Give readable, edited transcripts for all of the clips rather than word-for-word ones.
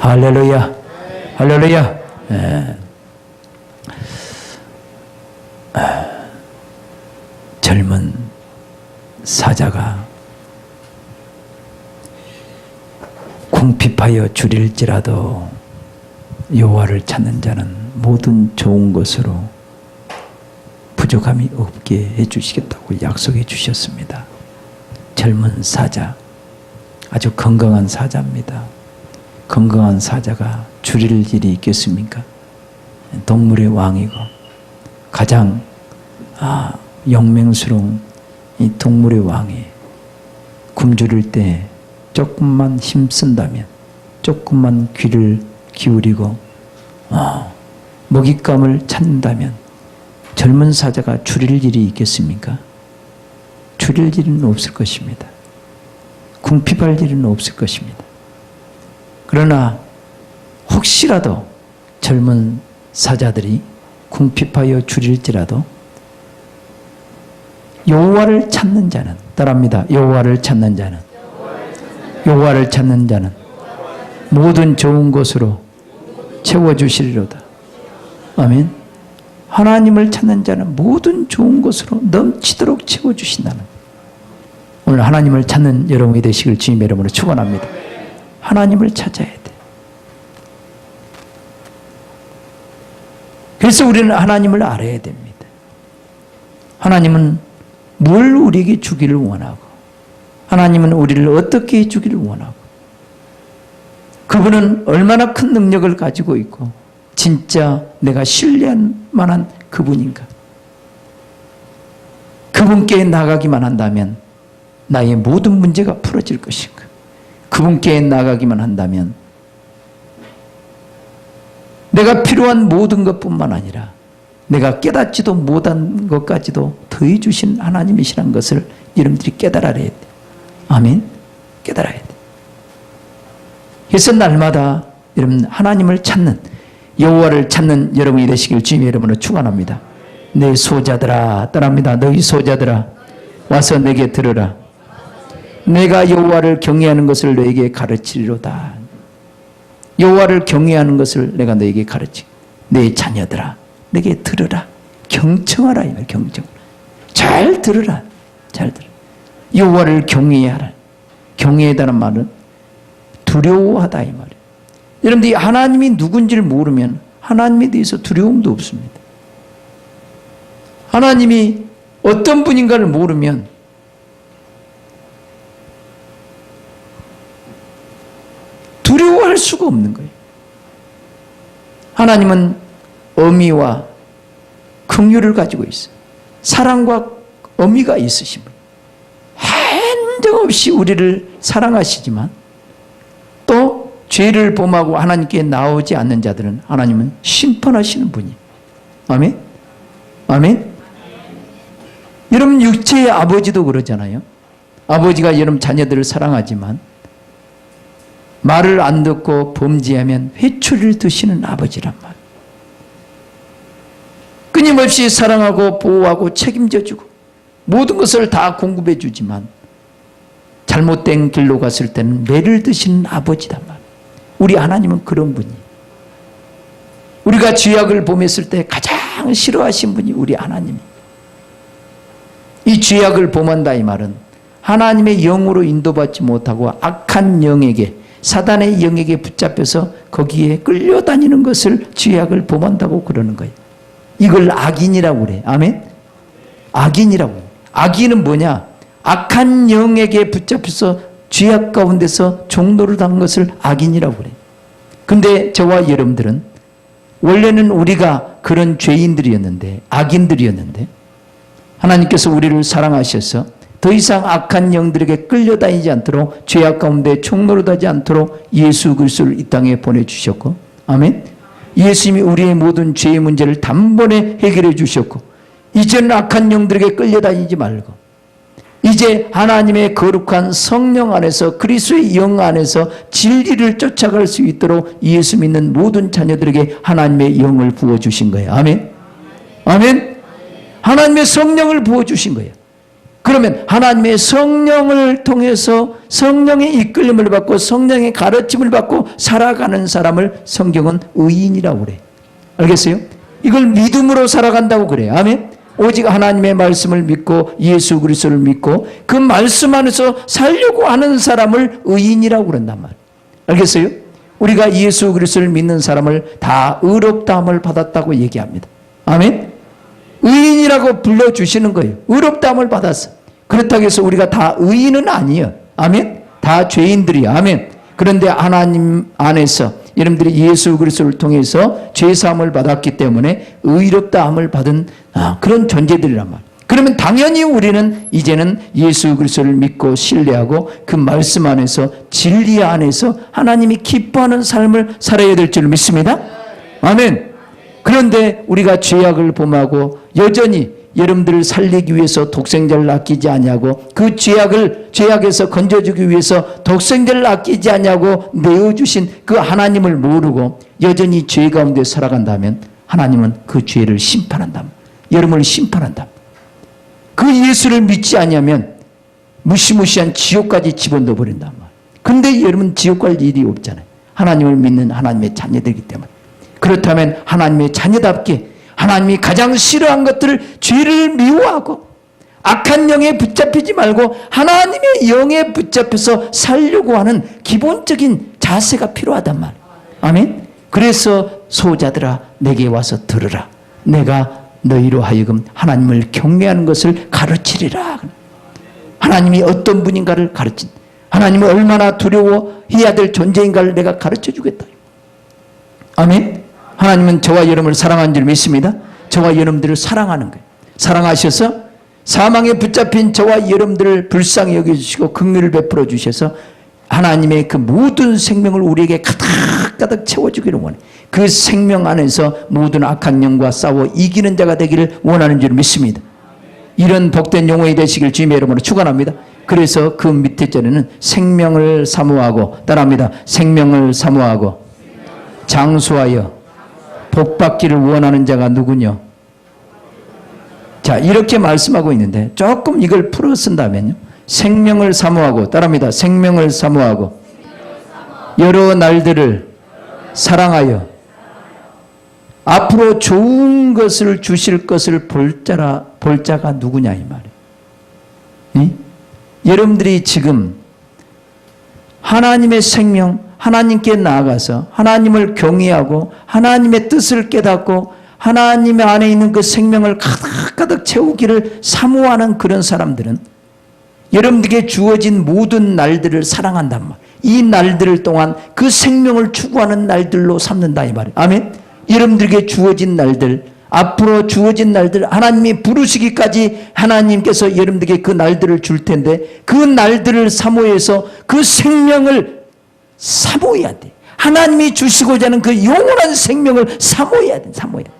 할렐루야. 할렐루야. 예. 젊은 사자가 궁핍하여 줄일지라도 여호와를 찾는 자는 모든 좋은 것으로 부족함이 없게 해주시겠다고 약속해 주셨습니다. 젊은 사자, 아주 건강한 사자입니다. 건강한 사자가 줄일 일이 있겠습니까? 동물의 왕이고 가장 영맹스러운 이 동물의 왕이 굶주릴 때 조금만 힘쓴다면, 조금만 귀를 기울이고 먹잇감을 찾는다면 젊은 사자가 줄일 일이 있겠습니까? 줄일 일은 없을 것입니다. 궁핍할 일은 없을 것입니다. 그러나 혹시라도 젊은 사자들이 궁핍하여 줄일지라도 여호와를 찾는 자는, 따라합니다. 여호와를 찾는 자는, 여호와를 찾는 자는 모든 좋은 것으로 채워주시리로다. 아멘. 하나님을 찾는 자는 모든 좋은 것으로 넘치도록 채워주신다는, 오늘 하나님을 찾는 여러분이 되시길 주님의 이름으로 축원합니다. 하나님을 찾아야 돼. 그래서 우리는 하나님을 알아야 됩니다. 하나님은 뭘 우리에게 주기를 원하고, 하나님은 우리를 어떻게 해주기를 원하고, 그분은 얼마나 큰 능력을 가지고 있고 진짜 내가 신뢰할 만한 그분인가. 그분께 나가기만 한다면 나의 모든 문제가 풀어질 것인가. 그분께 나가기만 한다면 내가 필요한 모든 것뿐만 아니라 내가 깨닫지도 못한 것까지도 더해 주신 하나님이시라는 것을 여러분들이 깨달아야 돼. 아멘. 깨달아야 돼. 그래서 날마다 여러분 하나님을 찾는, 여호와를 찾는 여러분이 되시길 주님의 이름으로 축원합니다. 내 소자들아, 따라합니다. 너희 소자들아 와서 내게 들으라. 내가 여호와를 경외하는 것을 너에게 가르치리로다. 여호와를 경외하는 것을 내가 너에게 가르치. 내 자녀들아 내게 들으라. 경청하라. 이 말, 경청. 잘 들으라. 잘 들으라. 여호와를 경외하라. 경외하다는 말은 두려워하다 이 말이에요. 여러분들이 하나님이 누군지를 모르면 하나님에 대해서 두려움도 없습니다. 하나님이 어떤 분인가를 모르면 두려워할 수가 없는 거예요. 하나님은 어미와 긍휼을 가지고 있어요. 사랑과 어미가 있으신 분. 한정없이 우리를 사랑하시지만 또 죄를 범하고 하나님께 나오지 않는 자들은 하나님은 심판하시는 분이에요. 아멘? 아멘? 여러분 육체의 아버지도 그러잖아요. 아버지가 여러분 자녀들을 사랑하지만 말을 안 듣고 범죄하면 회초리를 드시는 아버지란 말. 끊임없이 사랑하고 보호하고 책임져주고 모든 것을 다 공급해 주지만 잘못된 길로 갔을 때는 매를 드시는 아버지란 말. 우리 하나님은 그런 분이에요. 우리가 죄악을 범했을 때 가장 싫어하신 분이 우리 하나님이에요. 이 죄악을 범한다 이 말은 하나님의 영으로 인도받지 못하고 악한 영에게, 사단의 영에게 붙잡혀서 거기에 끌려다니는 것을 죄악을 범한다고 그러는 거예요. 이걸 악인이라고 그래. 아멘? 악인이라고 그래. 악인은 뭐냐? 악한 영에게 붙잡혀서 죄악 가운데서 종노릇 한 것을 악인이라고 그래. 근데 저와 여러분들은 원래는 우리가 그런 죄인들이었는데, 악인들이었는데 하나님께서 우리를 사랑하셔서 더 이상 악한 영들에게 끌려다니지 않도록, 죄악 가운데 종노릇하지 않도록 예수 그리스도를 이 땅에 보내주셨고, 아멘. 예수님이 우리의 모든 죄의 문제를 단번에 해결해 주셨고, 이제는 악한 영들에게 끌려다니지 말고 이제 하나님의 거룩한 성령 안에서, 그리스도의 영 안에서 진리를 쫓아갈 수 있도록 예수 믿는 모든 자녀들에게 하나님의 영을 부어주신 거예요. 아멘. 아멘. 하나님의 성령을 부어주신 거예요. 그러면 하나님의 성령을 통해서 성령의 이끌림을 받고 성령의 가르침을 받고 살아가는 사람을 성경은 의인이라고 그래. 알겠어요? 이걸 믿음으로 살아간다고 그래요. 아멘. 오직 하나님의 말씀을 믿고 예수 그리스도를 믿고 그 말씀 안에서 살려고 하는 사람을 의인이라고 그런단 말이에요. 알겠어요? 우리가 예수 그리스도를 믿는 사람을 다 의롭다함을 받았다고 얘기합니다. 아멘. 의인이라고 불러주시는 거예요. 의롭다함을 받았어. 그렇다고 해서 우리가 다 의인은 아니에요. 아멘. 다 죄인들이에요. 아멘. 그런데 하나님 안에서 여러분들이 예수 그리스도를 통해서 죄사함을 받았기 때문에 의롭다함을 받은 그런 존재들이란 말이에요. 그러면 당연히 우리는 이제는 예수 그리스도를 믿고 신뢰하고 그 말씀 안에서 진리 안에서 하나님이 기뻐하는 삶을 살아야 될 줄 믿습니다. 아멘. 그런데 우리가 죄악을 범하고 여전히 여러분들을 살리기 위해서 독생자를 아끼지 않냐고 그 죄악에서 건져주기 위해서 독생자를 아끼지 않냐고 내어주신 그 하나님을 모르고 여전히 죄 가운데 살아간다면 하나님은 그 죄를 심판한다. 여러분을 심판한다. 그 예수를 믿지 않으면 무시무시한 지옥까지 집어넣어 버린단 말이에요. 근데 여러분 지옥 갈 일이 없잖아요. 하나님을 믿는 하나님의 자녀들이기 때문에. 그렇다면 하나님의 자녀답게 하나님이 가장 싫어한 것들을 죄를 미워하고 악한 영에 붙잡히지 말고 하나님의 영에 붙잡혀서 살려고 하는 기본적인 자세가 필요하단 말이에요. 아멘. 그래서 소자들아 내게 와서 들으라. 내가 너희로 하여금 하나님을 경외하는 것을 가르치리라. 하나님이 어떤 분인가를 가르친, 하나님을 얼마나 두려워해야 될 존재인가를 내가 가르쳐 주겠다. 아멘. 하나님은 저와 여러분을 사랑하는 줄 믿습니다. 저와 여러분들을 사랑하는 거예요. 사랑하셔서 사망에 붙잡힌 저와 여러분들을 불쌍히 여겨주시고 긍휼을 베풀어 주셔서 하나님의 그 모든 생명을 우리에게 가득가득 채워주기를 원해요. 그 생명 안에서 모든 악한 영과 싸워 이기는 자가 되기를 원하는 줄 믿습니다. 이런 복된 영혼이 되시길 주님의 이름으로 축원합니다. 그래서 그 밑에 절에는 생명을 사모하고 따라합니다. 생명을 사모하고 장수하여 복받기를 원하는 자가 누구냐? 자, 이렇게 말씀하고 있는데 조금 이걸 풀어 쓴다면요. 생명을 사모하고 따라합니다. 생명을 사모하고 여러 날들을 사랑하여 앞으로 좋은 것을 주실 것을 볼 자가 누구냐 이 말이에요. 네? 여러분들이 지금 하나님의 생명, 하나님께 나아가서 하나님을 경외하고 하나님의 뜻을 깨닫고 하나님 안에 있는 그 생명을 가득가득 채우기를 사모하는 그런 사람들은 여러분들에게 주어진 모든 날들을 사랑한단 말이에요. 이 날들 동안 그 생명을 추구하는 날들로 삼는다 이 말이에요. 아멘. 여러분들에게 주어진 날들, 앞으로 주어진 날들, 하나님이 부르시기까지 하나님께서 여러분들에게 그 날들을 줄 텐데 그 날들을 사모해서 그 생명을 사모해야 돼. 하나님이 주시고자 하는 그 영원한 생명을 사모해야 돼. 사모해야 돼.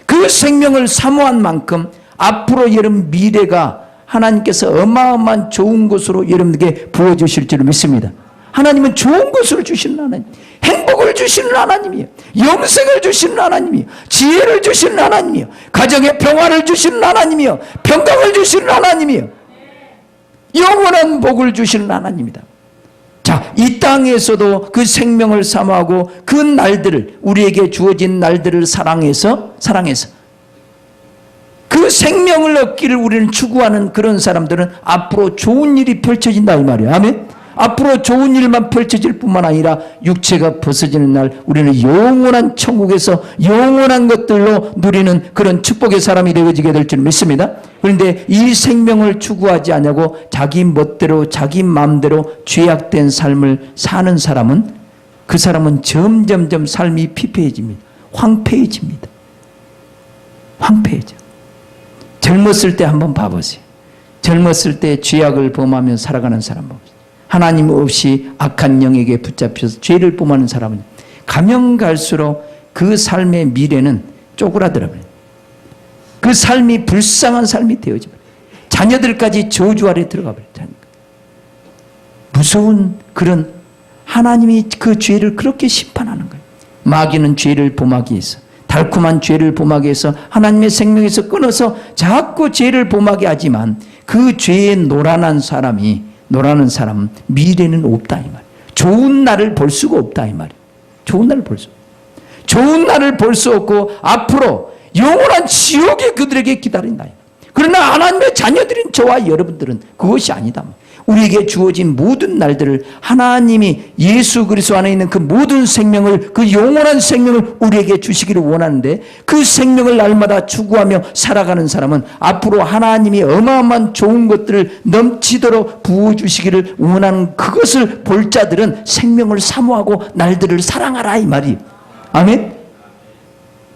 그 생명을 사모한 만큼 앞으로 여러분 미래가 하나님께서 어마어마한 좋은 것으로 여러분에게 부어주실 줄 믿습니다. 하나님은 좋은 것을 주시는 하나님, 행복을 주시는 하나님이에요. 영생을 주시는 하나님이에요. 지혜를 주시는 하나님이에요. 가정의 평화를 주시는 하나님이에요. 평강을 주시는 하나님이에요. 영원한 복을 주시는 하나님이다. 자, 이 땅에서도 그 생명을 사모하고 그 날들을, 우리에게 주어진 날들을 사랑해서 그 생명을 얻기를 우리는 추구하는 그런 사람들은 앞으로 좋은 일이 펼쳐진다 이 말이에요. 아멘. 앞으로 좋은 일만 펼쳐질 뿐만 아니라 육체가 벗어지는 날 우리는 영원한 천국에서 영원한 것들로 누리는 그런 축복의 사람이 되어지게 될 줄 믿습니다. 그런데 이 생명을 추구하지 않냐고 자기 멋대로 자기 마음대로 죄악된 삶을 사는 사람은 그 사람은 점점점 삶이 피폐해집니다. 황폐해집니다. 황폐해져. 젊었을 때 한번 봐보세요. 젊었을 때 죄악을 범하며 살아가는 사람 보세요. 하나님 없이 악한 영에게 붙잡혀서 죄를 범하는 사람은 가면 갈수록 그 삶의 미래는 쪼그라들어버려요. 그 삶이 불쌍한 삶이 되어집니다. 자녀들까지 저주 아래 들어가버려요. 무서운 그런 하나님이 그 죄를 그렇게 심판하는 거예요. 마귀는 죄를 범하기 위해서, 달콤한 죄를 범하기 위해서 하나님의 생명에서 끊어서 자꾸 죄를 범하게 하지만 그 죄에 노란한 사람은 미래는 없다 이 말이에요. 좋은 날을 볼 수가 없다 이 말이에요. 좋은 날을 볼 수 없고 앞으로 영원한 지옥이 그들에게 기다린다. 그러나 하나님의 자녀들인 저와 여러분들은 그것이 아니다. 우리에게 주어진 모든 날들을 하나님이 예수 그리스도 안에 있는 그 모든 생명을, 그 영원한 생명을 우리에게 주시기를 원하는데, 그 생명을 날마다 추구하며 살아가는 사람은 앞으로 하나님이 어마어마한 좋은 것들을 넘치도록 부어주시기를 원하는 그것을 볼 자들은 생명을 사모하고 날들을 사랑하라 이 말이에요. 아멘.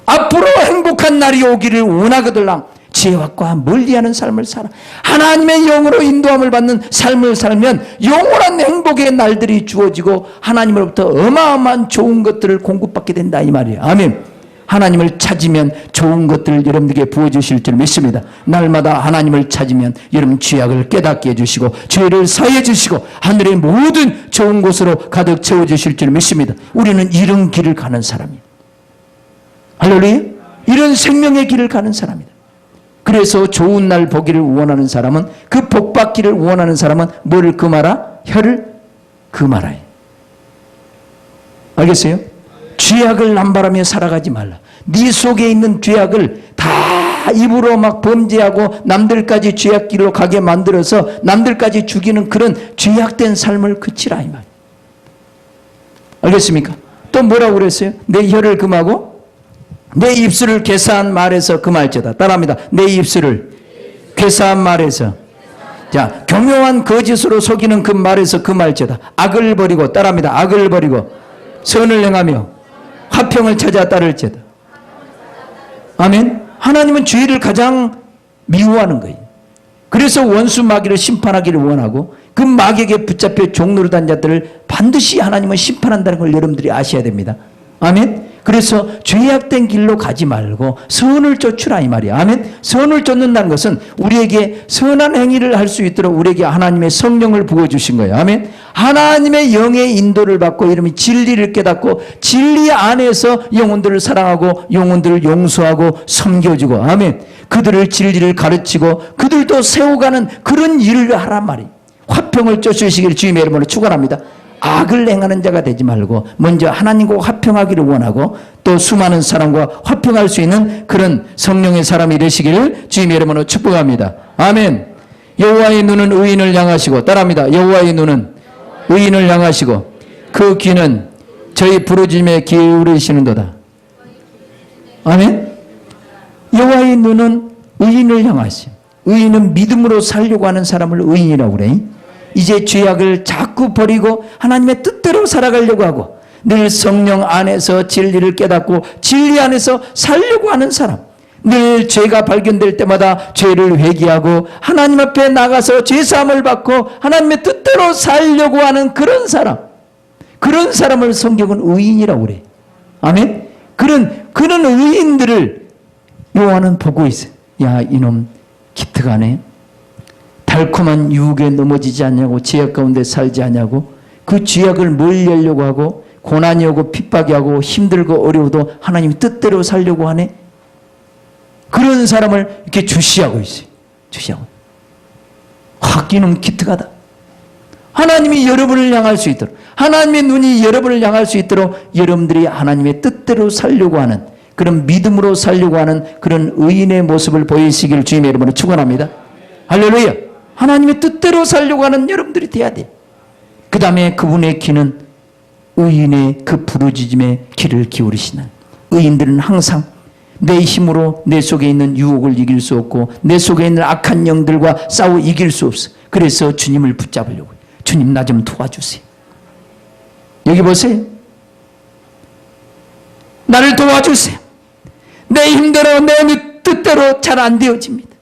앞으로 행복한 날이 오기를 원하거들랑 죄악과 멀리하는 삶을 살아 하나님의 영으로 인도함을 받는 삶을 살면 영원한 행복의 날들이 주어지고 하나님으로부터 어마어마한 좋은 것들을 공급받게 된다 이 말이에요. 아멘. 하나님을 찾으면 좋은 것들을 여러분들에게 부어주실 줄 믿습니다. 날마다 하나님을 찾으면 여러분 죄악을 깨닫게 해주시고 죄를 사해 주시고 하늘의 모든 좋은 곳으로 가득 채워주실 줄 믿습니다. 우리는 이런 길을 가는 사람이에요. 할렐루야. 이런 생명의 길을 가는 사람이다. 그래서 좋은 날 보기를 원하는 사람은, 그 복 받기를 원하는 사람은 뭐를 금하라? 혀를 금하라. 알겠어요? 죄악을 남발하며 살아가지 말라. 네 속에 있는 죄악을 다 입으로 막 범죄하고 남들까지 죄악길로 가게 만들어서 남들까지 죽이는 그런 죄악된 삶을 그치라 이 말. 알겠습니까? 또 뭐라고 그랬어요? 내 혀를 금하고 내 입술을 괴사한 말에서 금할지어다. 따라합니다. 내 입술을 괴사한 말에서, 자, 교묘한 거짓으로 속이는 그 말에서 금할지어다. 악을 버리고, 따라합니다. 악을 버리고 선을 행하며 화평을 찾아 따를지어다. 아멘. 하나님은 죄를 가장 미워하는 거예요. 그래서 원수 마귀를 심판하기를 원하고 그 마귀에게 붙잡혀 종노릇한 자들을 반드시 하나님은 심판한다는 걸 여러분들이 아셔야 됩니다. 아멘. 그래서 죄악된 길로 가지 말고 선을 쫓으라 이 말이야. 아멘. 선을 쫓는다는 것은 우리에게 선한 행위를 할 수 있도록 우리에게 하나님의 성령을 부어주신 거예요. 아멘. 하나님의 영의 인도를 받고 이름이 진리를 깨닫고 진리 안에서 영혼들을 사랑하고 영혼들을 용서하고 섬겨주고, 아멘. 그들을 진리를 가르치고 그들도 세워가는 그런 일을 하란 말이에요. 화평을 쫓으시기를 주님의 이름으로 축원합니다. 악을 행하는 자가 되지 말고 먼저 하나님과 화평하기를 원하고 또 수많은 사람과 화평할 수 있는 그런 성령의 사람이 되시기를 주님의 이름으로 축복합니다. 아멘. 여호와의 눈은 의인을 향하시고, 따라합니다. 여호와의 눈은 의인을 향하시고 그 귀는 저희 부르짖음에 기울이시는도다. 아멘. 여호와의 눈은 의인을 향하시. 의인은 믿음으로 살려고 하는 사람을 의인이라고 그래. 이제 죄악을 자꾸 버리고 하나님의 뜻대로 살아가려고 하고 늘 성령 안에서 진리를 깨닫고 진리 안에서 살려고 하는 사람, 늘 죄가 발견될 때마다 죄를 회개하고 하나님 앞에 나가서 죄사함을 받고 하나님의 뜻대로 살려고 하는 그런 사람, 그런 사람을 성경은 의인이라고 그래. 아멘. 그런 의인들을 요한은 보고 있어요. 야, 이놈 기특하네. 달콤한 유혹에 넘어지지 않냐고, 죄악 가운데 살지 않냐고, 그 죄악을 멀리하려고 하고 고난이 오고 핍박이 하고 힘들고 어려워도 하나님 뜻대로 살려고 하네. 그런 사람을 이렇게 주시하고 있어요. 주시하고. 이놈 기특하다. 하나님이 여러분을 향할 수 있도록, 하나님의 눈이 여러분을 향할 수 있도록 여러분들이 하나님의 뜻대로 살려고 하는, 그런 믿음으로 살려고 하는 그런 의인의 모습을 보이시기를 주님의 이름으로 축원합니다. 할렐루야. 하나님의 뜻대로 살려고 하는 여러분들이 돼야 돼. 그 다음에 그분의 귀는 의인의 그 부르짖음에 귀를 기울이시는, 의인들은 항상 내 힘으로 내 속에 있는 유혹을 이길 수 없고 내 속에 있는 악한 영들과 싸워 이길 수 없어. 그래서 주님을 붙잡으려고, 주님 나 좀 도와주세요. 여기 보세요. 나를 도와주세요. 내 힘대로 내 뜻대로 잘 안 되어집니다.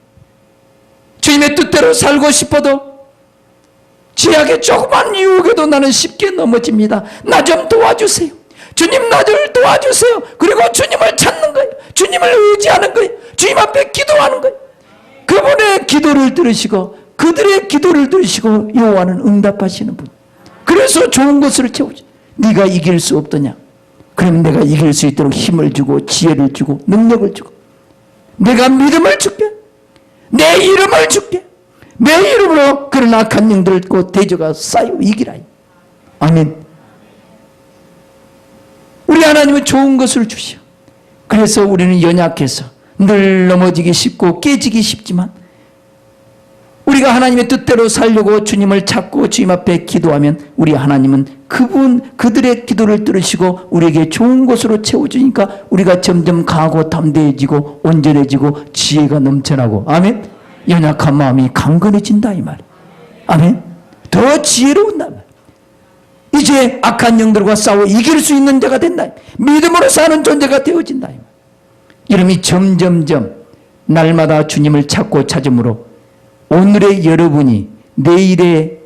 주님의 뜻대로 살고 싶어도 죄악의 조그만 유혹에도 나는 쉽게 넘어집니다. 나 좀 도와주세요. 주님 나를 도와주세요. 그리고 주님을 찾는 거예요. 주님을 의지하는 거예요. 주님 앞에 기도하는 거예요. 그분의 기도를 들으시고 그들의 기도를 들으시고 여호와는 응답하시는 분. 그래서 좋은 것을 채우죠. 네가 이길 수 없더냐? 그럼 내가 이길 수 있도록 힘을 주고 지혜를 주고 능력을 주고 내가 믿음을 줄게. 내 이름을 줄게. 내 이름으로 그런 악한 영들을 곧 대적하여 싸이고 이기라. 아멘. 우리 하나님은 좋은 것을 주시오. 그래서 우리는 연약해서 늘 넘어지기 쉽고 깨지기 쉽지만 우리가 하나님의 뜻대로 살려고 주님을 찾고 주님 앞에 기도하면 우리 하나님은 그들의 기도를 들으시고 우리에게 좋은 것으로 채워주니까 우리가 점점 강하고 담대해지고 온전해지고 지혜가 넘쳐나고 아멘. 연약한 마음이 강건해진다 이 말. 아멘. 더 지혜로운다 말. 이제 악한 영들과 싸워 이길 수 있는 자가 된다. 믿음으로 사는 존재가 되어진다. 이름이 점점점 날마다 주님을 찾고 찾음으로 오늘의 여러분이 내일의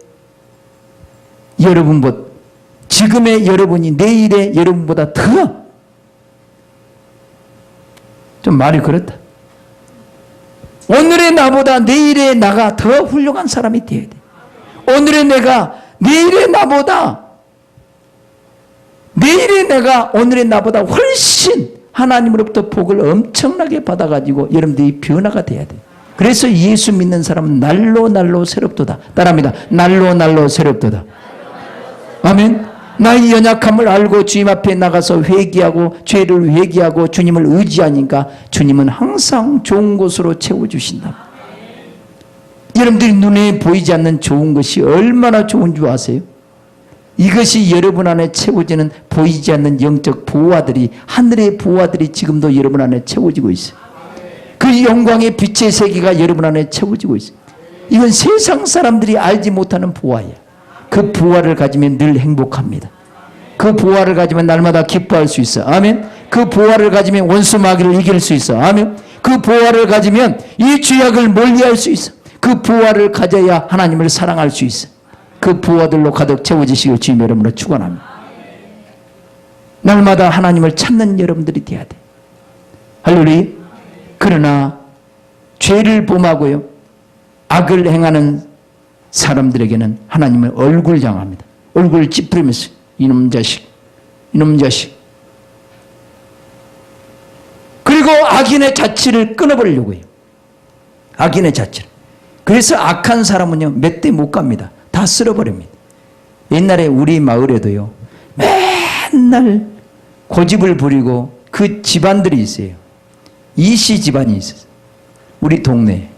여러분보다 지금의 여러분이 내일의 여러분보다 더 좀 말이 그렇다. 오늘의 나보다 내일의 나가 더 훌륭한 사람이 되어야 돼. 오늘의 내가 내일의 나보다 내일의 내가 오늘의 나보다 훨씬 하나님으로부터 복을 엄청나게 받아가지고 여러분들이 변화가 돼야 돼. 그래서 예수 믿는 사람은 날로 새롭도다. 따라합니다. 날로 새롭도다. 아멘. 나의 연약함을 알고 주님 앞에 나가서 회개하고 죄를 회개하고 주님을 의지하니까 주님은 항상 좋은 것으로 채워주신다. 여러분들이 눈에 보이지 않는 좋은 것이 얼마나 좋은 줄 아세요? 이것이 여러분 안에 채워지는 보이지 않는 영적 보화들이 하늘의 보화들이 지금도 여러분 안에 채워지고 있어요. 그 영광의 빛의 세계가 여러분 안에 채워지고 있어요. 이건 세상 사람들이 알지 못하는 보화예요. 그 보화를 가지면 늘 행복합니다. 그 보화를 가지면 날마다 기뻐할 수 있어. 아멘. 그 보화를 가지면 원수 마귀를 이길 수 있어. 아멘. 그 보화를 가지면 이 죄악을 멀리할 수 있어. 그 보화를 가져야 하나님을 사랑할 수 있어. 그 보화들로 가득 채워지시길 주님의 이름으로 축원합니다. 날마다 하나님을 찾는 여러분들이 돼야 돼. 할렐루야. 그러나 죄를 범하고요 악을 행하는 사람들에게는 하나님은 얼굴 향합니다. 얼굴을 찌푸리면서 이놈 자식 그리고 악인의 자취를 끊어버리려고 해요. 악인의 자취를. 그래서 악한 사람은요 몇 대 못 갑니다. 다 쓸어버립니다. 옛날에 우리 마을에도요 맨날 고집을 부리고 그 집안들이 있어요. 이씨 집안이 있었어요. 우리 동네에.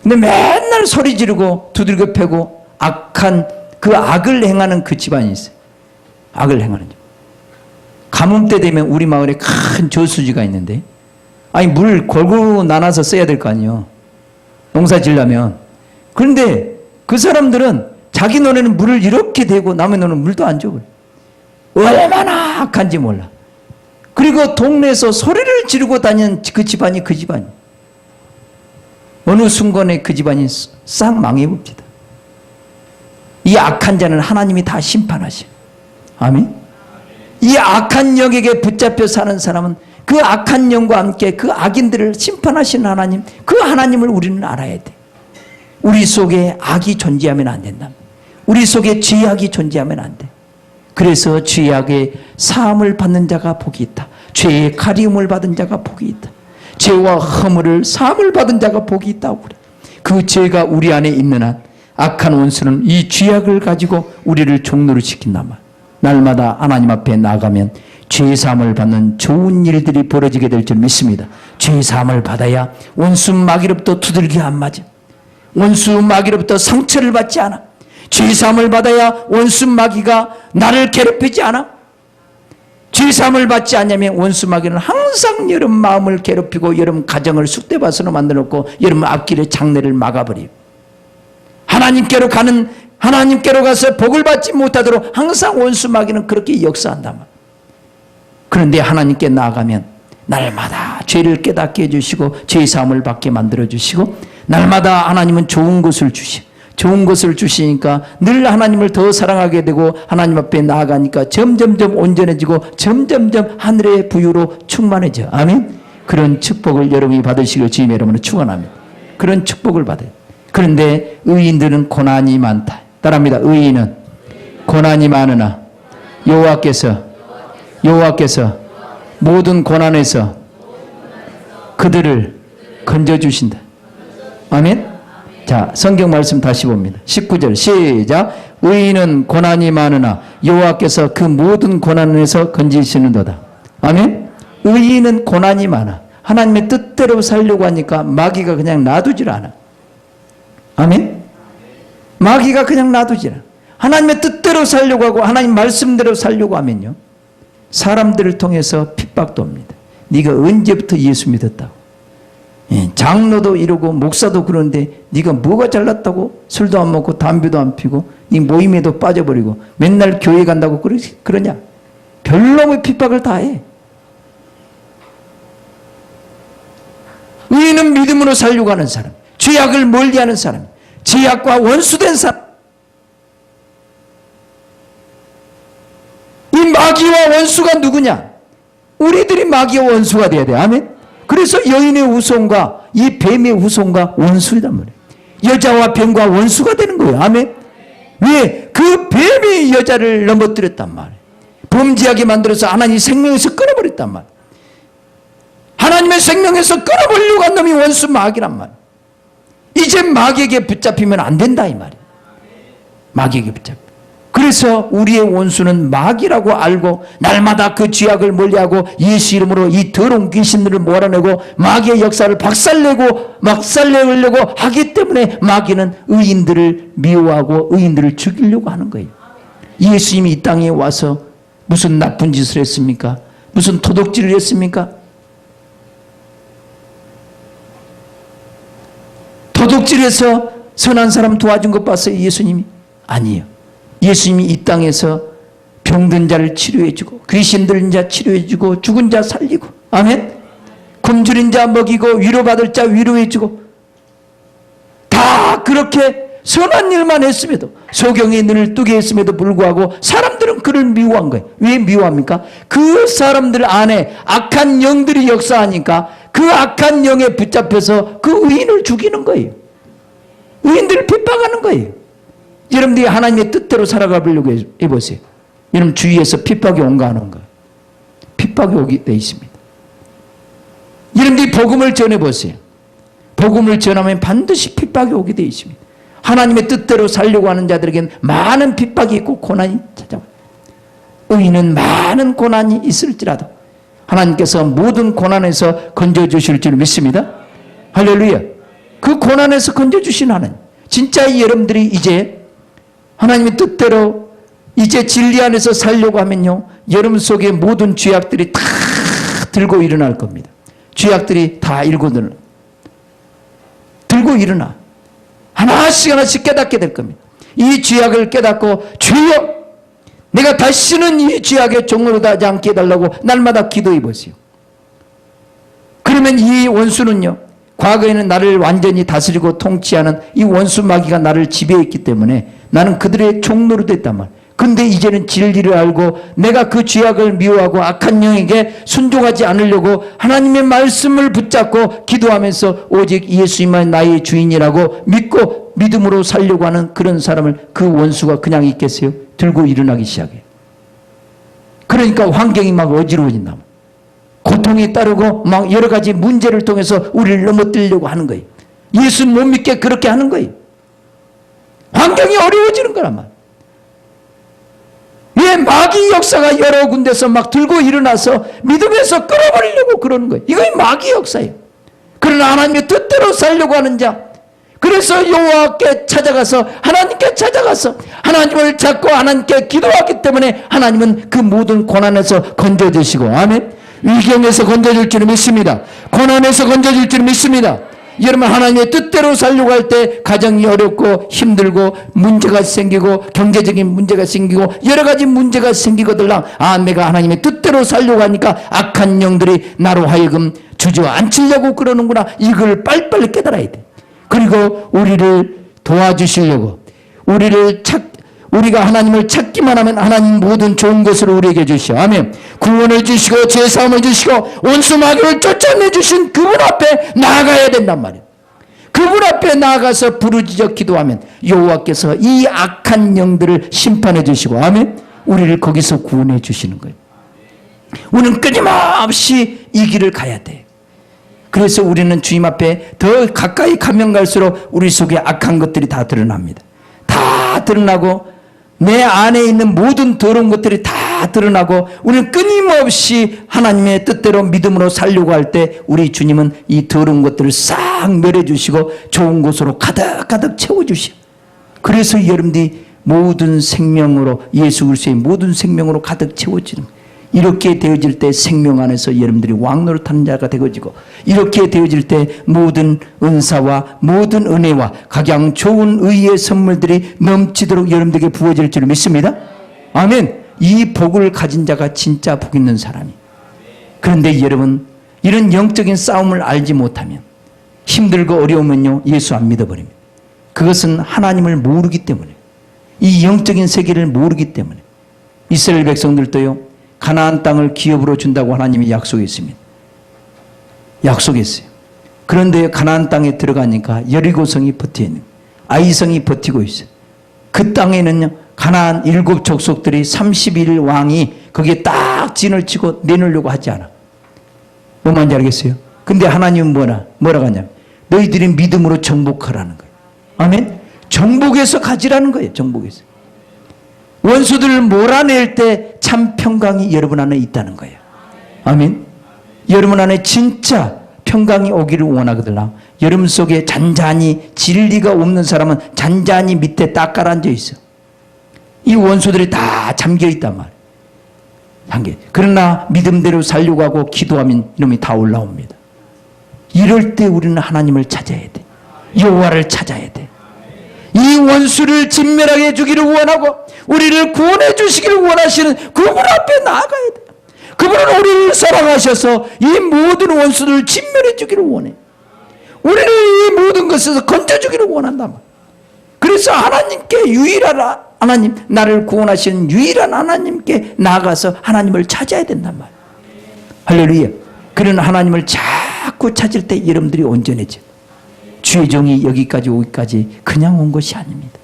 근데 맨날 소리 지르고 두들겨 패고 악한 그 악을 행하는 그 집안이 있어요. 악을 행하는 집. 가뭄 때 되면 우리 마을에 큰 저수지가 있는데 아니 물 골고루 나눠서 써야 될 거 아니에요. 농사 지려면. 그런데 그 사람들은 자기 논에는 물을 이렇게 대고 남의 논은 물도 안 줘. 얼마나 악한지 몰라. 그리고 동네에서 소리를 지르고 다니는 그 집안이 그 집안이. 어느 순간에 그 집안이 싹 망해봅니다. 이 악한 자는 하나님이 다 심판하셔. 아멘. 이 악한 영에게 붙잡혀 사는 사람은 그 악한 영과 함께 그 악인들을 심판하시는 하나님, 그 하나님을 우리는 알아야 돼. 우리 속에 악이 존재하면 안 된다. 우리 속에 죄악이 존재하면 안 돼. 그래서 죄악의 사함을 받는 자가 복이 있다. 죄의 가리움을 받은 자가 복이 있다. 죄와 허물을 사함을 받은 자가 복이 있다고 그래. 그 죄가 우리 안에 있는 한 악한 원수는 이 죄악을 가지고 우리를 종노릇 시킨단 말. 날마다 하나님 앞에 나가면 죄사함을 받는 좋은 일들이 벌어지게 될 줄 믿습니다. 죄사함을 받아야 원수 마귀로부터 두들겨 안 맞아. 원수 마귀로부터 상처를 받지 않아. 죄사함을 받아야 원수 마귀가 나를 괴롭히지 않아. 죄사함을 받지 않냐면 원수 마귀는 항상 여러분 마음을 괴롭히고 여러분 가정을 쑥대밭으로 만들어놓고 여러분 앞길에 장래를 막아버려요. 하나님께로 가서 복을 받지 못하도록 항상 원수 마귀는 그렇게 역사한단 말이에요. 그런데 하나님께 나아가면 날마다 죄를 깨닫게 해주시고 죄사함을 받게 만들어주시고 날마다 하나님은 좋은 것을 주시고 좋은 것을 주시니까 늘 하나님을 더 사랑하게 되고 하나님 앞에 나아가니까 점점점 온전해지고 점점점 하늘의 부유로 충만해져. 아멘. 그런 축복을 여러분이 받으시길 주님의 이름으로 축원합니다. 그런 축복을 받아요. 그런데 의인들은 고난이 많다. 따라합니다. 의인은 고난이 많으나 여호와께서 모든 고난에서 그들을 건져주신다. 아멘. 자, 성경 말씀 다시 봅니다. 19절 시작. 의인은 고난이 많으나 여호와께서 그 모든 고난에서 건지시는도다. 아멘. 의인은 고난이 많아. 하나님의 뜻대로 살려고 하니까 마귀가 그냥 놔두질 않아. 아멘. 마귀가 그냥 놔두질 않아. 하나님의 뜻대로 살려고 하고 하나님 말씀대로 살려고 하면요, 사람들을 통해서 핍박도 옵니다. 네가 언제부터 예수 믿었다고? 장로도 이러고 목사도 그런데 네가 뭐가 잘났다고? 술도 안 먹고 담배도 안 피고 네 모임에도 빠져버리고 맨날 교회 간다고 그러냐? 별놈의 핍박을 다 해. 의인은 믿음으로 살려고 하는 사람, 죄악을 멀리하는 사람, 죄악과 원수된 사람. 이 마귀와 원수가 누구냐? 우리들이 마귀와 원수가 돼야 돼. 아멘. 그래서 여인의 후손과 이 뱀의 후손과 원수이단 말이에요. 여자와 뱀과 원수가 되는 거예요. 아멘. 왜? 그 뱀이 여자를 넘어뜨렸단 말이에요. 범죄하게 만들어서 하나님 생명에서 끊어버렸단 말이에요. 하나님의 생명에서 끊어버리려고 한 놈이 원수 마귀란 말이에요. 이제 마귀에게 붙잡히면 안 된다 이 말이에요. 마귀에게 붙잡혀. 그래서 우리의 원수는 마귀라고 알고 날마다 그 죄악을 멀리하고 예수 이름으로 이 더러운 귀신들을 몰아내고 마귀의 역사를 박살내려고 하기 때문에 마귀는 의인들을 미워하고 의인들을 죽이려고 하는 거예요. 예수님이 이 땅에 와서 무슨 나쁜 짓을 했습니까? 무슨 도둑질을 했습니까? 도둑질해서 선한 사람 도와준 것 봤어요, 예수님이? 아니에요. 예수님이 이 땅에서 병든 자를 치료해주고 귀신들인 자 치료해주고 죽은 자 살리고, 아멘. 굶주린 자 먹이고 위로받을 자 위로해주고, 다 그렇게 선한 일만 했음에도, 소경의 눈을 뜨게 했음에도 불구하고 사람들은 그를 미워한 거예요. 왜 미워합니까? 그 사람들 안에 악한 영들이 역사하니까 그 악한 영에 붙잡혀서 그 의인을 죽이는 거예요. 의인들을 핍박하는 거예요. 여러분들이 하나님의 뜻대로 살아가 보려고 해보세요. 여러분 주위에서 핍박이 온가 안 온가? 핍박이 오게 돼 있습니다. 여러분들이 복음을 전해보세요. 복음을 전하면 반드시 핍박이 오게 돼 있습니다. 하나님의 뜻대로 살려고 하는 자들에게는 많은 핍박이 있고 고난이 찾아와요. 의인은 많은 고난이 있을지라도 하나님께서 모든 고난에서 건져주실 줄 믿습니다. 할렐루야. 그 고난에서 건져주신 하나님, 진짜 여러분들이 이제 하나님의 뜻대로 이제 진리 안에서 살려고 하면요, 여러분 속에 모든 죄악들이 다 들고 일어날 겁니다. 죄악들이 다 들고 일어나 하나씩 하나씩 깨닫게 될 겁니다. 이 죄악을 깨닫고 주여 내가 다시는 이 죄악의 종으로 하지 않게 해달라고 날마다 기도해 보세요. 그러면 이 원수는요, 과거에는 나를 완전히 다스리고 통치하는 이 원수 마귀가 나를 지배했기 때문에 나는 그들의 종로로 됐단 말이에요. 근데 이제는 진리를 알고 내가 그 죄악을 미워하고 악한 영에게 순종하지 않으려고 하나님의 말씀을 붙잡고 기도하면서 오직 예수님만 나의 주인이라고 믿고 믿음으로 살려고 하는 그런 사람을 그 원수가 그냥 있겠어요? 들고 일어나기 시작해요. 그러니까 환경이 막 어지러워진다. 고통이 따르고 막 여러 가지 문제를 통해서 우리를 넘어뜨리려고 하는 거예요. 예수 못 믿게 그렇게 하는 거예요. 환경이 어려워지는 거란 말이에요. 왜 마귀 역사가 여러 군데서 막 들고 일어나서 믿음에서 끌어버리려고 그러는 거예요. 이거 마귀 역사예요. 그러나 하나님의 뜻대로 살려고 하는 자, 그래서 여호와께 찾아가서 하나님께 찾아가서 하나님을 찾고 하나님께 기도하기 때문에 하나님은 그 모든 고난에서 건져주시고, 아멘. 위경에서 건져줄 줄 믿습니다. 고난에서 건져줄 줄 믿습니다. 여러분 하나님의 뜻대로 살려고 할 때 가정이 어렵고 힘들고 문제가 생기고 경제적인 문제가 생기고 여러 가지 문제가 생기거들랑, 아 내가 하나님의 뜻대로 살려고 하니까 악한 영들이 나로 하여금 주저앉히려고 그러는구나. 이걸 빨리빨리 깨달아야 돼. 그리고 우리를 도와주시려고, 우리가 하나님을 찾기만 하면 하나님 모든 좋은 것을 우리에게 주시오. 아멘. 구원을 주시고 죄사함을 주시고 원수 마귀를 쫓아내 주신 그분 앞에 나아가야 된단 말이에요. 그분 앞에 나아가서 부르짖어 기도하면 여호와께서 이 악한 영들을 심판해 주시고, 아멘. 우리를 거기서 구원해 주시는 거예요. 우리는 끊임없이 이 길을 가야 돼. 그래서 우리는 주님 앞에 더 가까이 가면 갈수록 우리 속에 악한 것들이 다 드러납니다. 다 드러나고 내 안에 있는 모든 더러운 것들이 다 드러나고 우리는 끊임없이 하나님의 뜻대로 믿음으로 살려고 할 때 우리 주님은 이 더러운 것들을 싹 멸해주시고 좋은 곳으로 가득가득 채워주시오. 그래서 여러분들이 모든 생명으로 예수 그리스도의 모든 생명으로 가득 채워지는 거예요. 이렇게 되어질 때 생명 안에서 여러분들이 왕노릇하는 자가 되어지고 이렇게 되어질 때 모든 은사와 모든 은혜와 각양 좋은 의의 선물들이 넘치도록 여러분들에게 부어질 줄 믿습니다. 아멘. 이 복을 가진 자가 진짜 복 있는 사람이. 그런데 여러분 이런 영적인 싸움을 알지 못하면 힘들고 어려우면요 예수 안 믿어버립니다. 그것은 하나님을 모르기 때문에 이 영적인 세계를 모르기 때문에 이스라엘 백성들도요 가나안 땅을 기업으로 준다고 하나님이 약속했습니다. 약속했어요. 그런데 가나안 땅에 들어가니까 여리고성이 버티고 있는 아이성이 버티고 있어요. 그 땅에는요 가나안 7 족속들이 31 왕이 거기에 딱 진을 치고 내놓으려고 하지 않아. 뭔 말인지 알겠어요? 근데 하나님은 뭐라고 하냐면 너희들이 믿음으로 정복하라는 거예요. 아멘? 정복해서 가지라는 거예요. 정복해서. 원수들을 몰아낼 때 참 평강이 여러분 안에 있다는 거예요. 아멘. 여러분 안에 진짜 평강이 오기를 원하거든요. 여러분 속에 잔잔히 진리가 없는 사람은 잔잔히 밑에 딱 가라앉아 있어. 이 원수들이 다 잠겨 있단 말이에요. 그러나 믿음대로 살려고 하고 기도하면 이놈이 다 올라옵니다. 이럴 때 우리는 하나님을 찾아야 돼. 여호와를 찾아야 돼. 이 원수를 진멸하게 해주기를 원하고 우리를 구원해 주시기를 원하시는 그분 앞에 나아가야 돼. 그분은 우리를 사랑하셔서 이 모든 원수들을 진멸해 주기를 원해. 우리를 이 모든 것에서 건져주기를 원한다. 그래서 하나님께 유일한 하나님, 나를 구원하시는 유일한 하나님께 나아가서 하나님을 찾아야 된단 말이에요. 할렐루야. 그런 하나님을 자꾸 찾을 때 여러분들이 온전해져. 주의 종이 여기까지 오기까지 그냥 온 것이 아닙니다.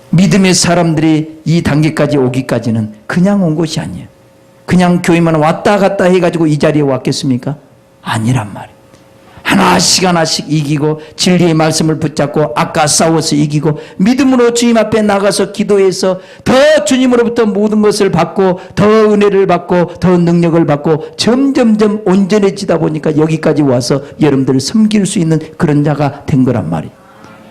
믿음의 사람들이 이 단계까지 오기까지는 그냥 온 것이 아니에요. 그냥 교회만 왔다 갔다 해가지고 이 자리에 왔겠습니까? 아니란 말이에요. 하나씩 이기고 진리의 말씀을 붙잡고 아까 싸워서 이기고 믿음으로 주님 앞에 나가서 기도해서 더 주님으로부터 모든 것을 받고 더 은혜를 받고 더 능력을 받고 점점점 온전해지다 보니까 여기까지 와서 여러분들을 섬길 수 있는 그런 자가 된 거란 말이에요.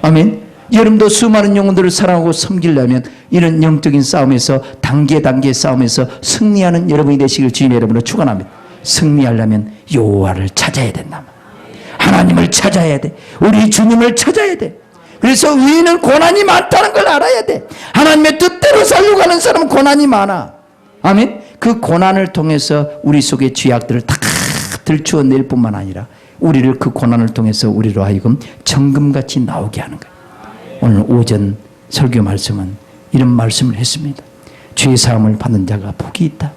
아멘. 여러분도 수많은 영혼들을 사랑하고 섬기려면 이런 영적인 싸움에서 단계 싸움에서 승리하는 여러분이 되시길 주님의 이름으로 축원합니다. 승리하려면 여호와를 찾아야 된다. 하나님을 찾아야 돼. 우리 주님을 찾아야 돼. 그래서 의인은 고난이 많다는 걸 알아야 돼. 하나님의 뜻대로 살려고 하는 사람은 고난이 많아. 아멘. 그 고난을 통해서 우리 속의 죄악들을 다 들추어낼 뿐만 아니라 우리를 그 고난을 통해서 우리로 하여금 정금같이 나오게 하는 거예요. 오늘 오전 설교 말씀은 이런 말씀을 했습니다. 죄 사함을 받는 자가 복이 있다.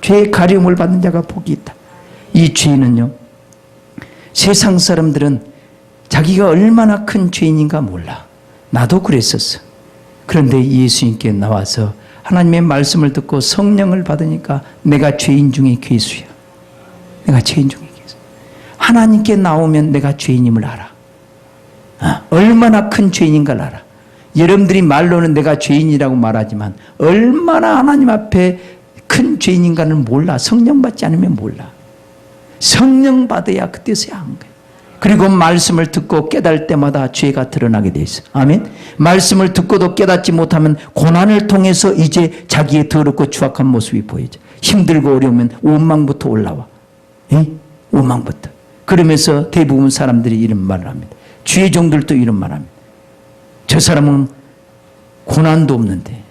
죄의 가려움을 받는 자가 복이 있다. 이 죄는요, 세상 사람들은 자기가 얼마나 큰 죄인인가 몰라. 나도 그랬었어. 그런데 예수님께 나와서 하나님의 말씀을 듣고 성령을 받으니까 내가 죄인 중에 괴수야. 내가 죄인 중에 괴수. 하나님께 나오면 내가 죄인임을 알아. 얼마나 큰 죄인인가를 알아. 여러분들이 말로는 내가 죄인이라고 말하지만 얼마나 하나님 앞에 큰 죄인인가는 몰라. 성령 받지 않으면 몰라. 성령 받아야 그때서야 한 거예요. 그리고 말씀을 듣고 깨달을 때마다 죄가 드러나게 돼 있어. 아멘. 말씀을 듣고도 깨닫지 못하면 고난을 통해서 이제 자기의 더럽고 추악한 모습이 보이죠. 힘들고 어려우면 원망부터 올라와. 원망부터. 그러면서 대부분 사람들이 이런 말을 합니다. 주의 종들도 이런 말을 합니다. 저 사람은 고난도 없는데,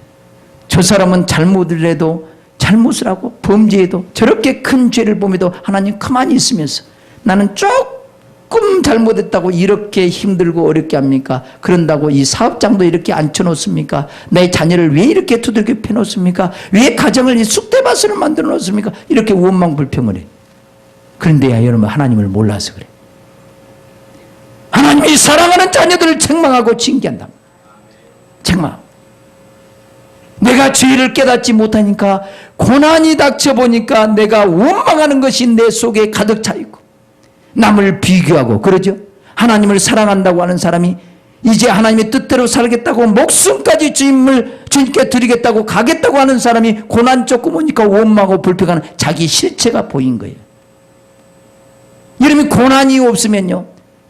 저 사람은 잘못을 해도 잘못을 하고 범죄해도 저렇게 큰 죄를 보면도 하나님 가만히 있으면서 나는 조금 잘못했다고 이렇게 힘들고 어렵게 합니까? 그런다고 이 사업장도 이렇게 앉혀놓습니까? 내 자녀를 왜 이렇게 두들겨 패놓습니까? 왜 가정을 이 쑥대밭으로 만들어 놓습니까? 이렇게 원망 불평을 해. 그런데 여러분, 하나님을 몰라서 그래. 하나님이 사랑하는 자녀들을 책망하고 징계한다. 책망. 내가 죄를 깨닫지 못하니까 고난이 닥쳐보니까 내가 원망하는 것이 내 속에 가득 차 있고 남을 비교하고 그러죠. 하나님을 사랑한다고 하는 사람이 이제 하나님의 뜻대로 살겠다고 목숨까지 주님께 드리겠다고 가겠다고 하는 사람이 고난 조금 오니까 원망하고 불평하는 자기 실체가 보인 거예요. 여러분 고난이 없으면요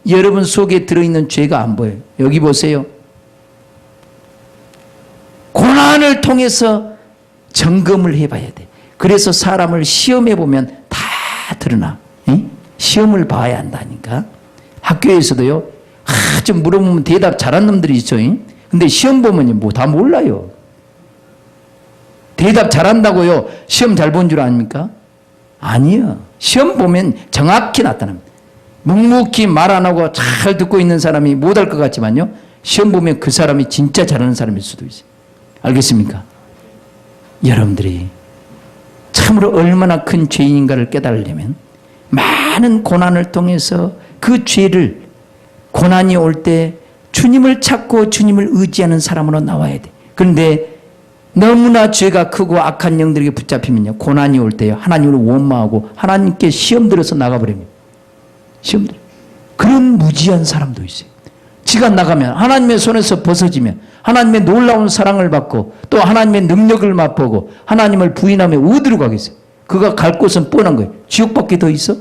여러분 속에 들어있는 죄가 안 보여요. 여기 보세요. 고난을 통해서 점검을 해봐야 돼. 그래서 사람을 시험해 보면 다 드러나. 시험을 봐야 한다니까. 학교에서도요 좀 물어보면 대답 잘한 놈들이 있죠. 근데 시험 보면 뭐 다 몰라요. 대답 잘한다고요 시험 잘 본 줄 아닙니까? 아니요. 시험 보면 정확히 나타납니다. 묵묵히 말 안 하고 잘 듣고 있는 사람이 못할 것 같지만요 시험 보면 그 사람이 진짜 잘하는 사람일 수도 있어요. 알겠습니까? 여러분들이 참으로 얼마나 큰 죄인인가를 깨달으려면 많은 고난을 통해서 그 죄를 고난이 올 때 주님을 찾고 주님을 의지하는 사람으로 나와야 돼. 그런데 너무나 죄가 크고 악한 영들에게 붙잡히면요 고난이 올 때요 하나님을 원망하고 하나님께 시험 들어서 나가버립니다. 시험 들어. 그런 무지한 사람도 있어요. 지가 나가면 하나님의 손에서 벗어지면 하나님의 놀라운 사랑을 받고 또 하나님의 능력을 맛보고 하나님을 부인하면 어디로 가겠어요? 그가 갈 곳은 뻔한 거예요. 지옥밖에 더 있어?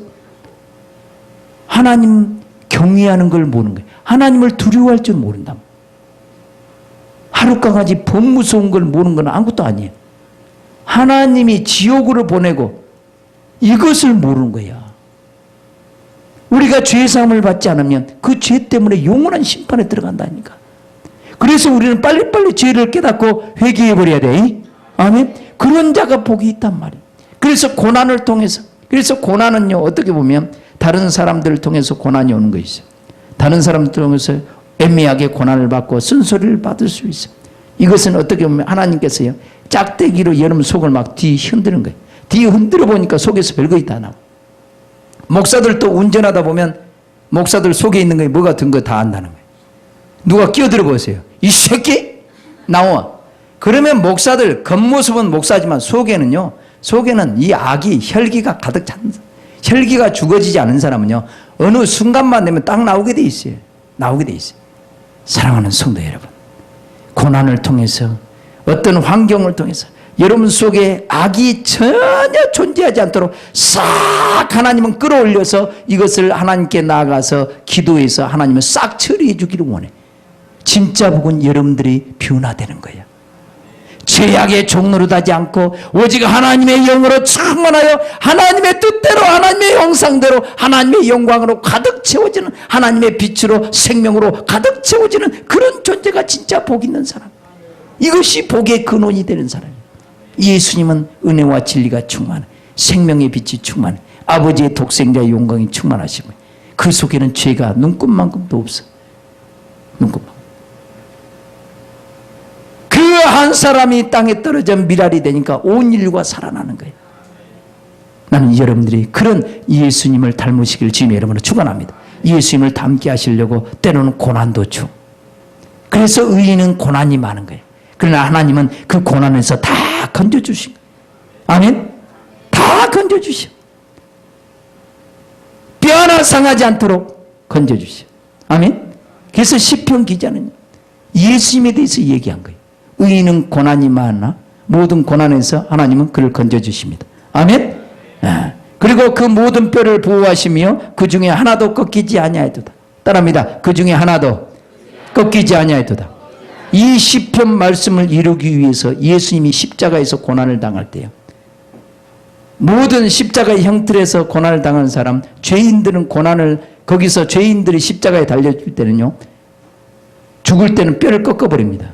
하나님 경외하는 걸 모르는 거예요. 하나님을 두려워할 줄 모른다. 하룻강아지 범 무서운 걸 모르는 건 아무것도 아니에요. 하나님이 지옥으로 보내고 이것을 모르는 거야. 우리가 죄사함을 받지 않으면 그 죄 때문에 영원한 심판에 들어간다니까. 그래서 우리는 빨리빨리 죄를 깨닫고 회개해버려야 돼. 아멘. 그런 자가 복이 있단 말이에요. 그래서 고난을 통해서, 그래서 고난은요 어떻게 보면 다른 사람들을 통해서 고난이 오는 거 있어요. 다른 사람들 통해서 애매하게 고난을 받고 쓴소리를 받을 수 있어요. 이것은 어떻게 보면 하나님께서요 짝대기로 여러분 속을 막 뒤 흔드는 거예요. 뒤 흔들어 보니까 속에서 별거 있다 나와. 목사들도 운전하다 보면 목사들 속에 있는 게 뭐가 든 거 다 안다는 거예요. 누가 끼어들어 보세요. 이 새끼 나와. 그러면 목사들 겉모습은 목사지만 속에는요 속에는 이 악이 혈기가 가득 찬 혈기가 죽어지지 않은 사람은요 어느 순간만 되면 딱 나오게 돼 있어요. 나오게 돼 있어요. 사랑하는 성도 여러분, 고난을 통해서 어떤 환경을 통해서 여러분 속에 악이 전혀 존재하지 않도록 싹 하나님은 끌어올려서 이것을 하나님께 나아가서 기도해서 하나님은 싹 처리해 주기를 원해. 진짜 복은 여러분들이 변화되는 거예요. 죄악의 종로로 하지 않고 오직 하나님의 영으로 충만하여 하나님의 뜻대로 하나님의 형상대로 하나님의 영광으로 가득 채워지는 하나님의 빛으로 생명으로 가득 채워지는 그런 존재가 진짜 복 있는 사람. 이것이 복의 근원이 되는 사람이에요. 예수님은 은혜와 진리가 충만해. 생명의 빛이 충만해. 아버지의 독생자의 영광이 충만하시고 그 속에는 죄가 눈곱만큼도 없어. 눈곱만큼. 그 한 사람이 땅에 떨어져 미랄이 되니까 온 인류가 살아나는 거예요. 나는 여러분들이 그런 예수님을 닮으시길 주님의 이름으로 축원합니다. 예수님을 닮게 하시려고 때로는 고난도 주. 그래서 의인은 고난이 많은 거예요. 그러나 하나님은 그 고난에서 다 건져주신 거예요. 아멘? 다 건져주셔. 뼈 하나 상하지 않도록 건져주셔. 아멘? 그래서 시편 기자는 예수님에 대해서 얘기한 거예요. 의인은 고난이 많으나 모든 고난에서 하나님은 그를 건져주십니다. 아멘? 그리고 그 모든 뼈를 보호하시며 그 중에 하나도 꺾이지 아니하였도다. 따라합니다. 그 중에 하나도 꺾이지 아니하였도다. 이 시편 말씀을 이루기 위해서 예수님이 십자가에서 고난을 당할 때요. 모든 십자가의 형틀에서 고난을 당하는 사람, 죄인들은 고난을 거기서 죄인들이 십자가에 달려줄 때는요. 죽을 때는 뼈를 꺾어버립니다.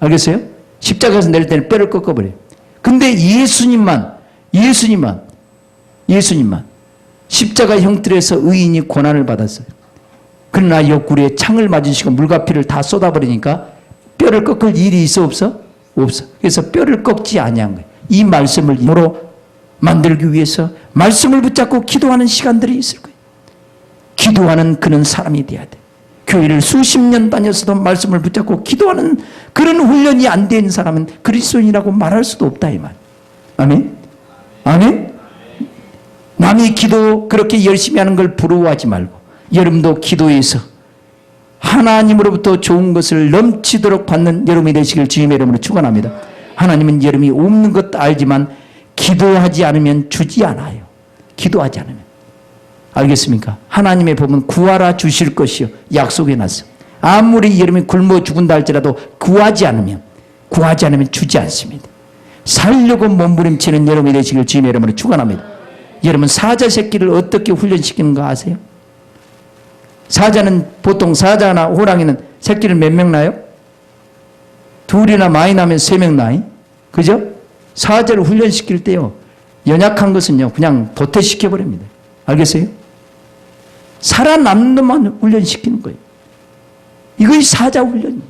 알겠어요? 십자가에서 내릴 때는 뼈를 꺾어버려요. 근데 예수님만 십자가 형틀에서 의인이 고난을 받았어요. 그러나 옆구리에 창을 맞으시고 물과 피를 다 쏟아버리니까 뼈를 꺾을 일이 있어 없어? 없어. 그래서 뼈를 꺾지 아니한 거예요. 이 말씀을 힘으로 만들기 위해서 말씀을 붙잡고 기도하는 시간들이 있을 거예요. 기도하는 그런 사람이 돼야 돼. 교회를 수십 년 다녔어도 말씀을 붙잡고 기도하는 그런 훈련이 안 된 사람은 그리스도인이라고 말할 수도 없다 이 말. 아멘? 아멘? 남이 기도 그렇게 열심히 하는 걸 부러워하지 말고 여러분도 기도해서 하나님으로부터 좋은 것을 넘치도록 받는 여러분이 되시길 주님의 이름으로 축원합니다. 하나님은 여러분이 없는 것도 알지만 기도하지 않으면 주지 않아요. 기도하지 않으면. 알겠습니까? 하나님의 법은 구하라 주실 것이요 약속해 놨어요. 아무리 여러분이 굶어 죽은다 할지라도 구하지 않으면 주지 않습니다. 살려고 몸부림치는 여러분이 되시길 주님의 이름으로 축원합니다. 여러분 사자 새끼를 어떻게 훈련시키는 거 아세요? 사자는 보통 사자나 호랑이는 새끼를 몇 명 낳아요? 둘이나 많이 낳으면 3명 낳아요. 그죠? 사자를 훈련시킬 때요. 연약한 것은요. 그냥 도태시켜버립니다. 알겠어요? 살아남는 놈만 훈련시키는 거예요. 이것이 사자 훈련이에요.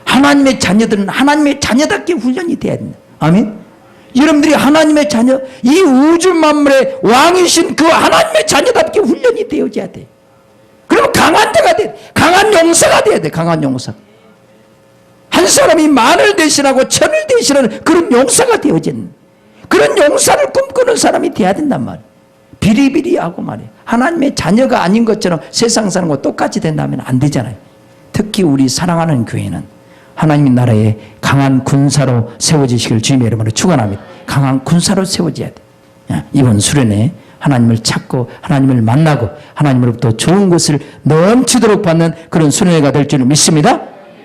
하나님의 자녀들은 하나님의 자녀답게 훈련이 돼야 된다. 아멘? 여러분들이 하나님의 자녀, 이 우주 만물의 왕이신 그 하나님의 자녀답게 훈련이 되어져야 돼. 그럼 강한 자가 돼. 강한 용사가 돼야 돼. 강한 용사. 한 사람이 만을 대신하고 천을 대신하는 그런 용사가 되어진 그런 용사를 꿈꾸는 사람이 돼야 된단 말이에요. 비리비리하고 말이에요. 하나님의 자녀가 아닌 것처럼 세상 사는 거 똑같이 된다면 안 되잖아요. 특히 우리 사랑하는 교회는 하나님의 나라에 강한 군사로 세워지시길 주님의 이름으로 축원합니다. 강한 군사로 세워져야 돼. 이번 수련회 하나님을 찾고 하나님을 만나고 하나님으로부터 좋은 것을 넘치도록 받는 그런 수련회가 될 줄 믿습니다.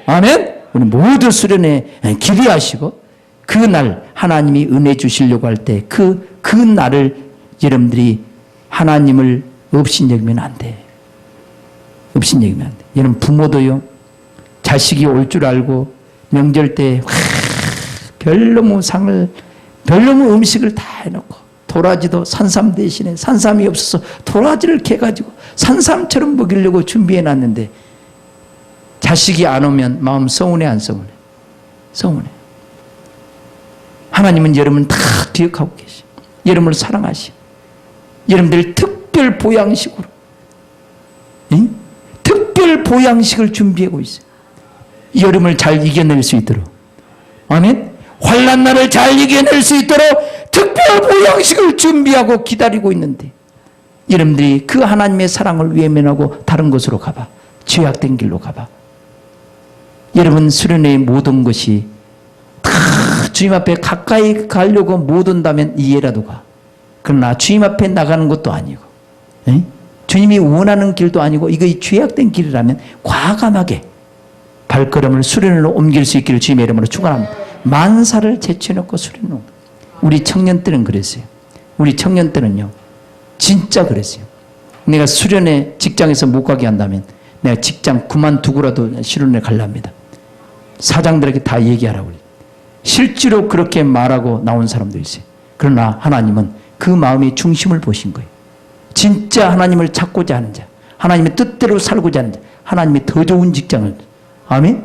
아멘. 우리 모두 수련회 기대하시고 그날 하나님이 은혜 주시려고 할 때 그 날을 여러분들이 하나님을 업신여기면 안 돼. 업신여기면 안 돼. 여러분 부모도요. 자식이 올 줄 알고 명절 때 별로무 상을 별로무 음식을 다 해놓고 도라지도 산삼 대신에 산삼이 없어서 도라지를 캐가지고 산삼처럼 먹이려고 준비해놨는데 자식이 안 오면 마음 서운해 안 서운해? 서운해. 하나님은 여러분 다 기억하고 계시. 여러분을 사랑하시. 여러분들 특별 보양식으로 특별 보양식을 준비하고 있어요. 여름을 잘 이겨낼 수 있도록. 아멘. 환난 날을 잘 이겨낼 수 있도록 특별 보양식을 준비하고 기다리고 있는데 여러분들이 그 하나님의 사랑을 외면하고 다른 곳으로 가봐. 죄악된 길로 가봐. 여러분 수련회의 모든 것이 다 주님 앞에 가까이 가려고 못 온다면 이해라도 가. 그러나 주님 앞에 나가는 것도 아니고 주님이 원하는 길도 아니고 이거 죄악된 길이라면 과감하게 발걸음을 수련회로 옮길 수 있기를 주님의 이름으로 축원합니다. 만사를 제쳐놓고 수련회. 우리 청년 때는 그랬어요. 우리 청년 때는요. 진짜 그랬어요. 내가 수련회 직장에서 못 가게 한다면 내가 직장 그만두고라도 수련회 가려합니다. 사장들에게 다 얘기하라고 그래요. 실제로 그렇게 말하고 나온 사람도 있어요. 그러나 하나님은 그 마음의 중심을 보신 거예요. 진짜 하나님을 찾고자 하는 자, 하나님의 뜻대로 살고자 하는 자, 하나님의 더 좋은 직장을. 아멘?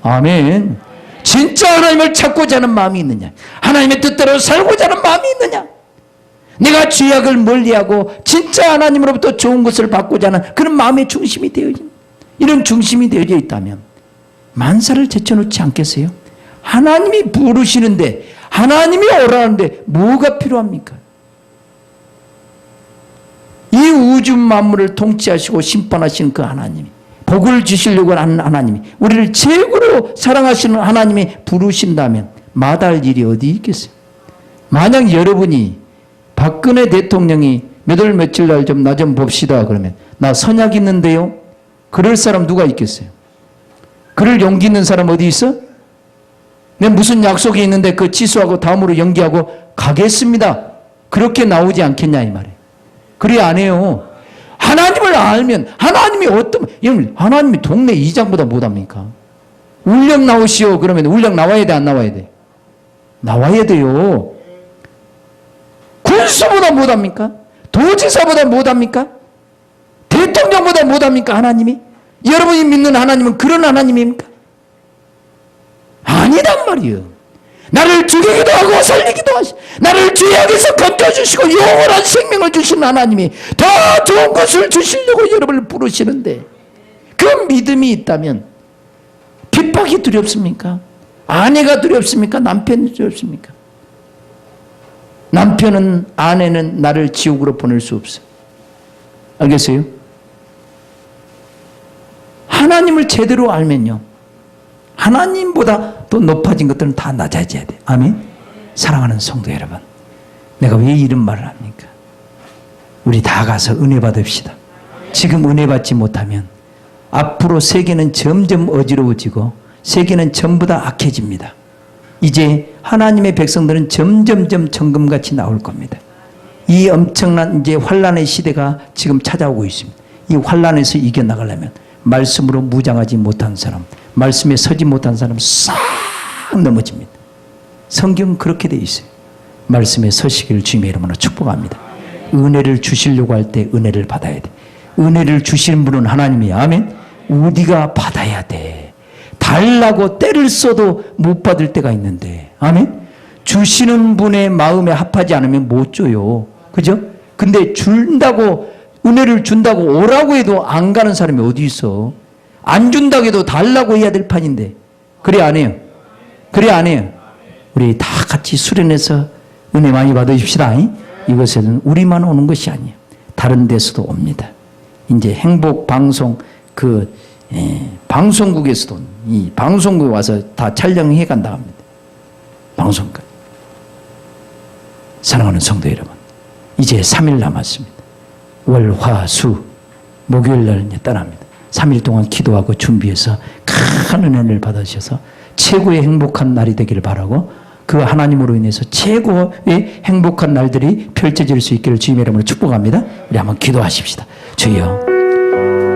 아멘. 진짜 하나님을 찾고자 하는 마음이 있느냐? 하나님의 뜻대로 살고자 하는 마음이 있느냐? 내가 죄악을 멀리하고 진짜 하나님으로부터 좋은 것을 받고자 하는 그런 마음의 중심이 되어진, 이런 중심이 되어져 있다면 만사를 제쳐놓지 않겠어요? 하나님이 부르시는데, 하나님이 오라는데 뭐가 필요합니까? 이 우주 만물을 통치하시고 심판하시는 그 하나님이, 복을 주시려고 하는 하나님이, 우리를 최고로 사랑하시는 하나님이 부르신다면 마다할 일이 어디 있겠어요? 만약 여러분이 박근혜 대통령이 몇 월 며칠 날 좀 나 좀 봅시다 그러면 나 선약 있는데요? 그럴 사람 누가 있겠어요? 그럴 용기 있는 사람 어디 있어? 내가 무슨 약속이 있는데 그 취소하고 다음으로 연기하고 가겠습니다. 그렇게 나오지 않겠냐 이 말이에요. 그래 안 해요. 하나님을 알면 하나님이 어떤, 하나님이 동네 이장보다 못합니까? 울력 나오시오 그러면 울력 나와야 돼 안 나와야 돼? 나와야 돼요. 군수보다 못합니까? 도지사보다 못합니까? 대통령보다 못합니까? 하나님이? 여러분이 믿는 하나님은 그런 하나님입니까? 아니단 말이에요. 나를 죽이기도 하고 살리기도 하시, 나를 죄악에서 건져주시고 영원한 생명을 주신 하나님이 더 좋은 것을 주시려고 여러분을 부르시는데 그 믿음이 있다면 핍박이 두렵습니까? 아내가 두렵습니까? 남편이 두렵습니까? 남편은, 아내는 나를 지옥으로 보낼 수 없어. 알겠어요? 하나님을 제대로 알면요, 하나님보다 또 높아진 것들은 다 낮아져야 돼. 아멘? 사랑하는 성도 여러분, 내가 왜 이런 말을 합니까? 우리 다 가서 은혜 받읍시다. 지금 은혜 받지 못하면 앞으로 세계는 점점 어지러워지고 세계는 전부 다 악해집니다. 이제 하나님의 백성들은 점점점 정금같이 나올 겁니다. 이 엄청난 이제 환란의 시대가 지금 찾아오고 있습니다. 이 환란에서 이겨나가려면 말씀으로 무장하지 못한 사람, 말씀에 서지 못한 사람 싹 넘어집니다. 성경은 그렇게 되어 있어요. 말씀에 서시기를 주님의 이름으로 축복합니다. 은혜를 주시려고 할 때 은혜를 받아야 돼. 은혜를 주시는 분은 하나님이야. 아멘. 우리가 받아야 돼. 달라고 때를 써도 못 받을 때가 있는데, 아멘. 주시는 분의 마음에 합하지 않으면 못 줘요. 그죠? 근데 준다고, 은혜를 준다고 오라고 해도 안 가는 사람이 어디 있어? 안 준다고 해도 달라고 해야 될 판인데. 그래 안 해요? 그래 안 해요? 우리 다 같이 수련해서 은혜 많이 받으십시다. 이것은 우리만 오는 것이 아니에요. 다른 데서도 옵니다. 이제 행복 방송 방송국에서도 이 방송국에 와서 다 촬영해 간다 합니다. 방송국. 사랑하는 성도 여러분, 이제 3일 남았습니다. 월, 화, 수, 목요일 날 이제 떠납니다. 3일 동안 기도하고 준비해서 큰 은혜를 받으셔서 최고의 행복한 날이 되기를 바라고, 그 하나님으로 인해서 최고의 행복한 날들이 펼쳐질 수 있기를 주님의 이름으로 축복합니다. 우리 한번 기도하십시다. 주여,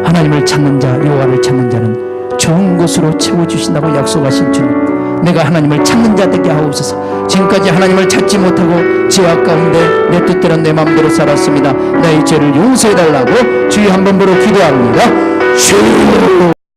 하나님을 찾는 자, 여호와를 찾는 자는 좋은 것으로 채워주신다고 약속하신 주님, 내가 하나님을 찾는 자 되게 하옵소서. 지금까지 하나님을 찾지 못하고 죄악 가운데 내 뜻대로 내 마음대로 살았습니다. 나의 죄를 용서해달라고 주여 한 번 보러 기도합니다. 주여.